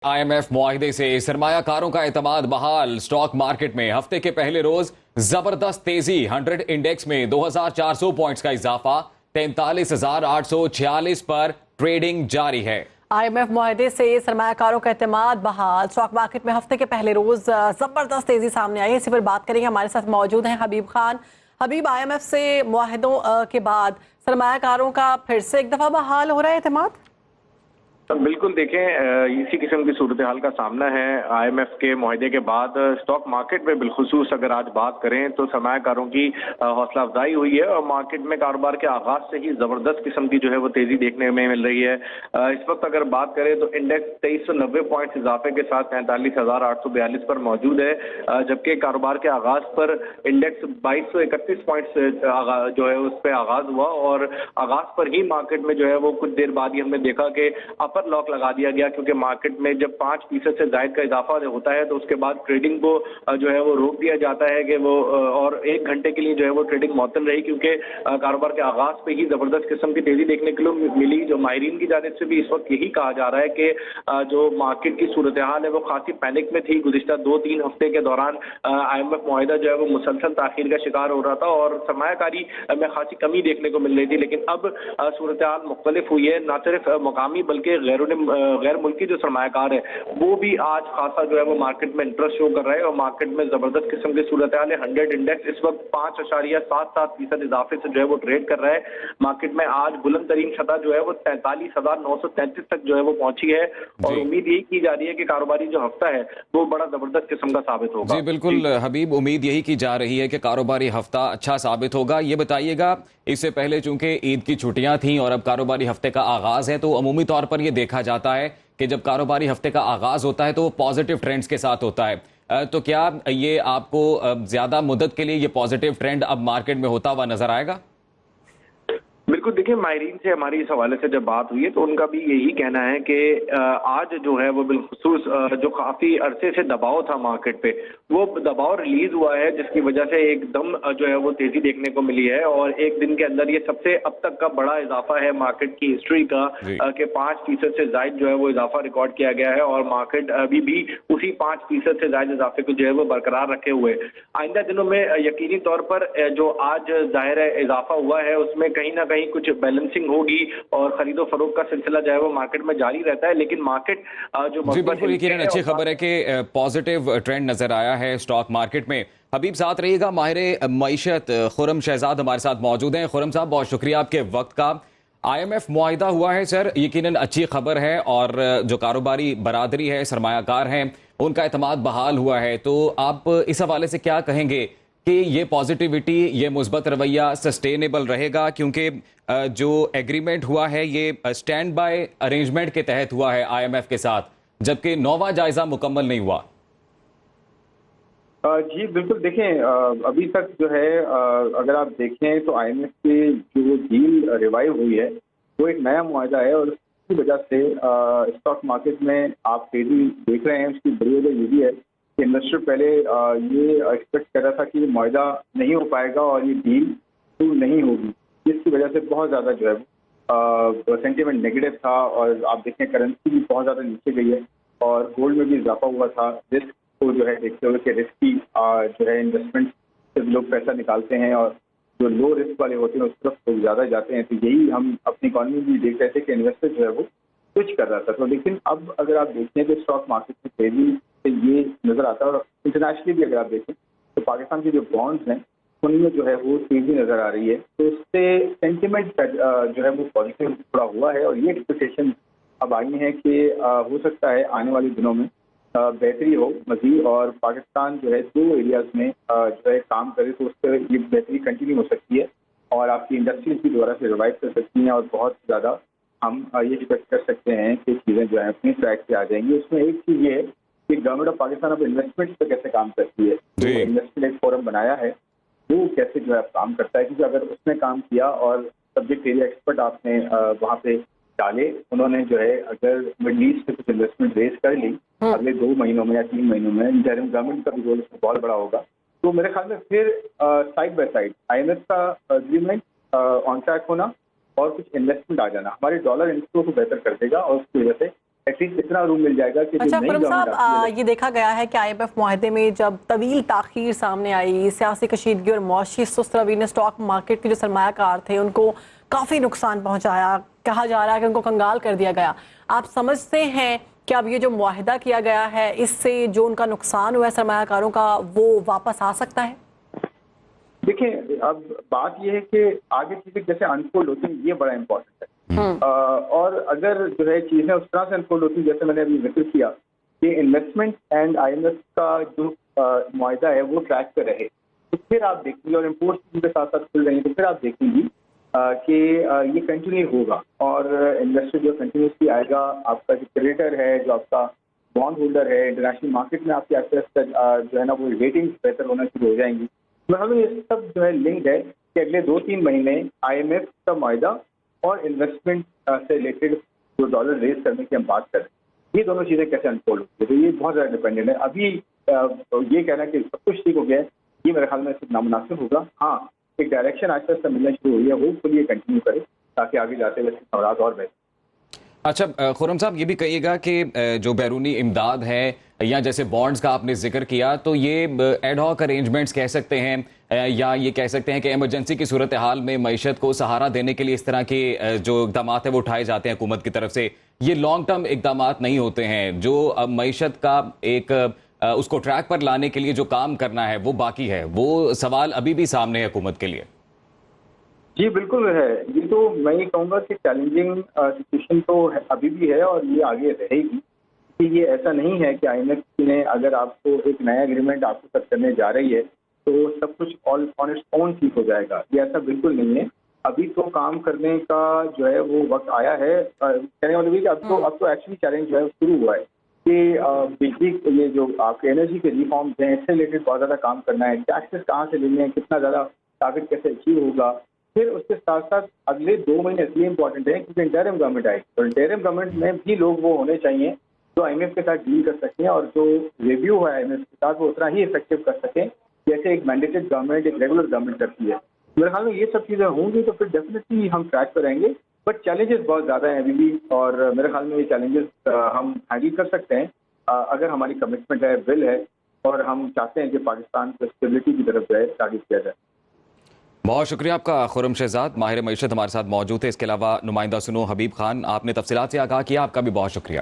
IMF मुआहदे से सरमायाकारों का एतमाद बहाल। स्टॉक मार्केट में हफ्ते के पहले रोज जबरदस्त तेजी। 100 इंडेक्स में 2400 पॉइंट्स का इजाफा। 43,846 पर ट्रेडिंग जारी है। IMF मुआहदे से सरमायाकारों का एतमाद बहाल। स्टॉक मार्केट में हफ्ते के पहले रोज जबरदस्त तेजी सामने आई है। इसी पर बात करेंगे। हमारे साथ मौजूद हैं हबीब खान। हबीब, IMF से मुआहदों के बाद सरमायाकारों का फिर से एक दफा बहाल हो रहा है एतमाद? बिल्कुल देखें, इसी किस्म की सूरत हाल का सामना है। IMF के मुआहदे के बाद स्टॉक मार्केट में बिलखुसूस अगर आज बात करें तो सरमायाकारों की हौसला अफजाई हुई है और मार्केट में कारोबार के आगाज से ही जबरदस्त किस्म की जो है वो तेजी देखने में मिल रही है। इस वक्त अगर बात करें तो इंडेक्स 2390 पॉइंट्स इजाफे के साथ 43,842 पर मौजूद है, जबकि कारोबार के आगाज पर इंडेक्स 2231 पॉइंट्स जो है उस पर आगाज हुआ और आगाज पर ही मार्केट में जो है वो कुछ देर बाद ही हमने देखा कि अपर लॉक लगा दिया गया, क्योंकि मार्केट में जब 5% से जायद का इजाफा होता है तो उसके बाद ट्रेडिंग को जो है वो रोक दिया जाता है कि वो और 1 घंटे के लिए जो है वो ट्रेडिंग मुअत्तल रही, क्योंकि कारोबार के आगाज पे ही जबरदस्त किस्म की तेजी देखने के लिए मिली। जो माहिरीन की जानिब से भी इस वक्त यही कहा जा रहा है कि जो मार्केट की सूरत हाल है वो खासी पैनिक में थी। गुज़िश्ता 2-3 हफ्ते के दौरान IMF मुआहिदा जो है वो मुसलसल ताखीर का शिकार हो रहा था और सरमायाकारी में खासी कमी देखने को मिल रही थी, लेकिन अब सूरत हाल मुख्तलिफ हुई है। न सिर्फ मकामी बल्कि गैर मुल्की जो सरमायाकार है वो भी आज खासा जो है वो मार्केट में इंटरेस्ट शो कर रहे हैं और मार्केट में जबरदस्त किस्म की सूरत हाल है। 100 इंडेक्स इस वक्त 5.77% इजाफे से जो है वो ट्रेड कर रहा है। मार्केट में आज बुलंद तरीन सतह जो है वो 43,933 तक जो है वो पहुंची है और उम्मीद यही की जा रही है कि कारोबारी जो हफ्ता है वो बड़ा जबरदस्त किस्म का साबित होगा। जी बिल्कुल हबीब, उम्मीद यही की जा रही है कि कारोबारी हफ्ता अच्छा साबित होगा। ये बताइएगा, इससे पहले चूंकि ईद की छुट्टियां थीं और अब कारोबारी हफ्ते का आगाज है तो अमूमी तौर पर यह देखा जाता है कि जब कारोबारी हफ्ते का आगाज होता है तो वो पॉजिटिव ट्रेंड्स के साथ होता है। तो क्या ये आपको ज्यादा मुद्दत के लिए ये पॉजिटिव ट्रेंड अब मार्केट में होता हुआ नजर आएगा? बिल्कुल, देखिए माहिरीन से हमारी इस हवाले से जब बात हुई है तो उनका भी यही कहना है कि आज जो है वो बिलखुसूस जो काफी अरसे से दबाव था मार्केट पे वो दबाव रिलीज हुआ है, जिसकी वजह से एकदम जो है वो तेजी देखने को मिली है और एक दिन के अंदर ये सबसे अब तक का बड़ा इजाफा है मार्केट की हिस्ट्री का कि 5% से जायद जो है वो इजाफा रिकॉर्ड किया गया है और मार्केट अभी भी उसी 5% से जायद इजाफे को जो है वो बरकरार रखे हुए। आइंदा दिनों में यकीनी तौर पर जो आज जाहिर है इजाफा हुआ है उसमें कहीं ना कहीं कुछ बैलेंसिंग होगी और खरीदो फरोख्त का सिलसिला जो है वो मार्केट में जारी रहता है, लेकिन मार्केट जो जी बिल्कुल, यकीनन अच्छी खबर है कि पॉजिटिव ट्रेंड नजर आया है स्टॉक मार्केट में। हबीब साथ रहिएगा। माहिर मईशत खुर्रम शहजाद हमारे साथ मौजूद हैं। खुर्रम साहब, बहुत शुक्रिया आपके वक्त का। IMF मुआहिदा हुआ है सर, यकीनन अच्छी खबर है और जो कारोबारी बरादरी है, सरमायाकार हैं, उनका एतमाद बहाल हुआ है। तो आप इस हवाले से क्या कहेंगे कि ये पॉजिटिविटी, ये मुस्बत रवैया सस्टेनेबल रहेगा? क्योंकि जो एग्रीमेंट हुआ है ये स्टैंड बाय अरेंजमेंट के तहत हुआ है IMF के साथ, जबकि 9वां जायजा मुकम्मल नहीं हुआ। जी बिल्कुल, देखें अभी तक जो है अगर आप देखें तो IMF की जो डील रिवाइव हुई है वो एक नया मुआहिदा है और उसकी वजह से स्टॉक मार्केट में आप तेजी देख रहे हैं। उसकी बड़ी वजह ये भी है कि इन्वेस्टर पहले ये एक्सपेक्ट कर रहा था कि ये मुआहिदा नहीं हो पाएगा और ये डील शुरू नहीं होगी, जिसकी वजह से बहुत ज़्यादा जो है सेंटीमेंट नेगेटिव था और आप देखें करेंसी भी बहुत ज़्यादा नीचे गई है और गोल्ड में भी इजाफा हुआ था। रिस्क को जो है देखते हुए कि रिस्की जो है इन्वेस्टमेंट से लोग पैसा निकालते हैं और जो लो रिस्क वाले होते हैं उस तरफ लोग ज़्यादा जाते हैं। तो यही हम अपनी इकॉनमी में देख रहे थे कि इन्वेस्टर जो है वो स्विच कर रहा था। तो लेकिन अब अगर आप देखें तो स्टॉक मार्केट में तेजी से ये नज़र आता है और इंटरनेशनली भी अगर आप देखें तो पाकिस्तान के जो बॉन्ड्स हैं उनमें जो है वो तेजी नज़र आ रही है। तो उससे सेंटिमेंट जो है वो पॉजिटिव थोड़ा हुआ है और ये एक्सपेक्टेशन अब आई है कि हो सकता है आने वाले दिनों में बेहतरी हो मज़ीद और पाकिस्तान जो है 2 एरियाज़ में जो है काम करे तो उससे ये बेहतरी कंटिन्यू हो सकती है और आपकी इंडस्ट्रीज भी दोबारा से रिवाइव कर सकती हैं और बहुत ज़्यादा हम ये एक्सपेक्ट कर सकते हैं कि चीज़ें जो है अपनी ट्रैक पे आ जाएंगी। उसमें एक चीज़ ये है कि गवर्नमेंट ऑफ पाकिस्तान अब इन्वेस्टमेंट पर कैसे काम करती है, जो इन्वेस्टमेंट एक फोरम बनाया है वो कैसे जो है काम करता है, क्योंकि अगर उसने काम किया और सब्जेक्ट एरिया एक्सपर्ट आपने वहाँ पे डाले, उन्होंने जो है अगर मिडल ईस्ट से कुछ इन्वेस्टमेंट रेज कर ली अगले 2 महीनों में या 3 महीनों में, इंटरिम गवर्नमेंट का भी रोल इसमें बहुत बड़ा होगा। तो मेरे ख्याल में फिर साइड बाय साइड IMF का एग्रीमेंट ऑन ट्रैक होना और कुछ इन्वेस्टमेंट आ जाना हमारे डॉलर इनफ्लो को बेहतर कर देगा और उसकी वजह से ایٹ لیسٹ اتنا روم مل جائے گا کہ اچھا جو نئی خرم گورنمنٹ صاحب آتی ہے. یہ دیکھا گیا ہے کہ IMF معاہدے میں جب طویل تاخیر سامنے آئی، سیاسی کشیدگی اور معاشی سست روی نے اسٹاک مارکیٹ کے جو سرمایہ کار تھے ان کو کافی نقصان پہنچایا، کہا جا رہا ہے کہ ان کو کنگال کر دیا گیا. آپ سمجھتے ہیں کہ اب یہ جو معاہدہ کیا گیا ہے اس سے جو ان کا نقصان ہوا ہے سرمایہ کاروں کا وہ واپس آ سکتا ہے؟ دیکھیں اب بات یہ ہے کہ آگے چیزیں جیسے انفولڈ ہوتی ہیں یہ بڑا امپورٹنٹ ہے. اور اگر جو ہے چیزیں اس طرح سے انفولڈ ہوتی ہیں جیسے میں نے ابھی ذکر کیا کہ انویسٹمنٹ اینڈ IMF کا جو معاہدہ ہے وہ ٹریک پہ رہے تو پھر آپ دیکھیں گے، اور امپورٹس کے ساتھ ساتھ کھل رہی ہیں تو پھر آپ دیکھیں گی کہ یہ کنٹینیو ہوگا اور انویسٹر جو کنٹینیوسلی آئے گا. آپ کا جو کریڈیٹر ہے، جو آپ کا بانڈ ہولڈر ہے، انٹرنیشنل مارکیٹ میں آپ کی ایکسیس جو ہے نا وہ ریٹنگ بہتر ہونا شروع ہو جائیں گی. ہمیں یہ سب جو ہے لنکڈ ہے کہ اگلے 2-3 مہینے IMF کا معاہدہ اور انویسٹمنٹ سے ریلیٹڈ جو ڈالر ریز کرنے کی ہم بات کریں یہ دونوں چیزیں کیسے انفولڈ ہوتی ہے تو یہ بہت زیادہ ڈپینڈنٹ ہے. ابھی یہ کہنا کہ سب کچھ ٹھیک ہو گیا ہے یہ میرے خیال میں صرف نامناسب ہوگا. ہاں ایک ڈائریکشن آہستہ آہستہ ملنا شروع ہوئی ہے، ہوپ فلی یہ کنٹینیو کرے تاکہ آگے جاتے ہوئے خبرات اور بہتر. اچھا خرم صاحب یہ بھی کہیے گا کہ جو بیرونی امداد ہے یا جیسے بانڈز کا آپ نے ذکر کیا تو یہ ایڈ ہاک ارینجمنٹس کہہ سکتے ہیں یا یہ کہہ سکتے ہیں کہ ایمرجنسی کی صورتحال میں معیشت کو سہارا دینے کے لیے اس طرح کے جو اقدامات ہیں وہ اٹھائے جاتے ہیں حکومت کی طرف سے. یہ لانگ ٹرم اقدامات نہیں ہوتے ہیں جو معیشت کا ایک اس کو ٹریک پر لانے کے لیے جو کام کرنا ہے وہ باقی ہے. وہ سوال ابھی بھی سامنے ہے حکومت کے لیے. جی بالکل ہے. یہ تو میں یہ کہوں گا کہ چیلنجنگ سچویشن تو ابھی بھی ہے اور یہ آگے رہے گی کہ یہ ایسا نہیں ہے کہ IMF نے اگر آپ کو ایک نیا اگریمنٹ آپ کو سب کرنے جا رہی ہے تو سب کچھ آن اٹس اون ٹھیک ہو جائے گا. یہ ایسا بالکل نہیں ہے. ابھی تو کام کرنے کا جو ہے وہ وقت آیا ہے. کہنے والی بھی کہ اب تو ایکچولی چیلنج جو ہے شروع ہوا ہے کہ بجلی یہ جو آپ کے انرجی کے ریفارمز ہیں اس سے ریلیٹڈ بہت زیادہ کام کرنا ہے. ٹیکسز کہاں سے لینے ہیں، کتنا زیادہ ٹارگیٹ کیسے اچیو ہوگا. پھر اس کے ساتھ ساتھ اگلے 2 مہینے اس لیے امپورٹنٹ ہے کیونکہ انٹرم گورنمنٹ آئی تو انٹرم گورنمنٹ میں بھی لوگ وہ ہونے چاہیے جو IMF کے ساتھ ڈیل کر سکیں اور جو ریویو ہے IMF کے ساتھ وہ اتنا ہی افیکٹو کر سکیں جیسے ایک مینڈیٹڈ گورنمنٹ ایک ریگولر گورنمنٹ کرتی ہے. میرے خیال میں یہ سب چیزیں ہوں گی تو پھر ڈیفینیٹلی ہم ٹریک پہ رہیں گے. بٹ چیلنجز بہت زیادہ ہیں ابھی بھی اور میرے خیال میں یہ چیلنجز ہم ہینڈل کر سکتے ہیں اگر ہماری کمٹمنٹ ہے، ول ہے اور ہم چاہتے ہیں کہ پاکستان کو اسٹیبلٹی کی طرف جو ہے ٹارگیٹ کیا جائے. بہت شکریہ آپ کا خرم شہزاد، ماہر معیشت ہمارے ساتھ موجود ہے. اس کے علاوہ نمائندہ سنو حبیب خان، آپ نے تفصیلات سے آگاہ کیا، آپ کا بھی بہت شکریہ.